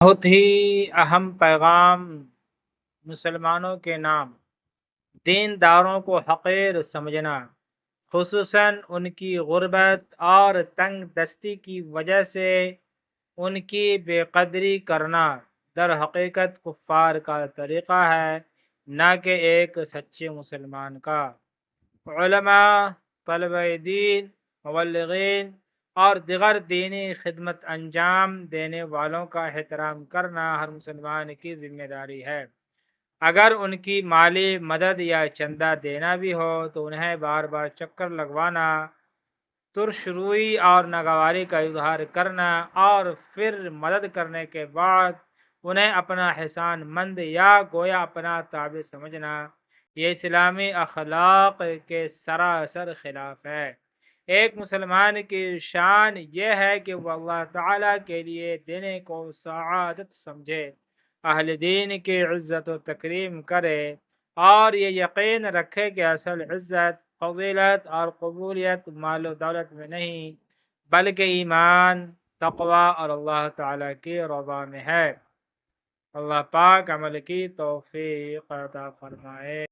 بہت ہی اہم پیغام مسلمانوں کے نام دینداروں کو حقیر سمجھنا، خصوصاً ان کی غربت اور تنگ دستی کی وجہ سے ان کی بے قدری کرنا در حقیقت کفار کا طریقہ ہے، نہ کہ ایک سچے مسلمان کا۔ علماء، طلبہ دین، مبلغین اور دیگر دینی خدمت انجام دینے والوں کا احترام کرنا ہر مسلمان کی ذمہ داری ہے۔ اگر ان کی مالی مدد یا چندہ دینا بھی ہو تو انہیں بار بار چکر لگوانا، ترش روئی اور ناگواری کا اظہار کرنا اور پھر مدد کرنے کے بعد انہیں اپنا احسان مند یا گویا اپنا تابع سمجھنا، یہ اسلامی اخلاق کے سراسر خلاف ہے۔ ایک مسلمان کی شان یہ ہے کہ وہ اللہ تعالیٰ کے لیے دینے کو سعادت سمجھے، اہل دین کی عزت و تکریم کرے اور یہ یقین رکھے کہ اصل عزت، فضیلت اور قبولیت مال و دولت میں نہیں بلکہ ایمان، تقوی اور اللہ تعالیٰ کی رضا میں ہے۔ اللہ پاک عمل کی توفیق عطا فرمائے۔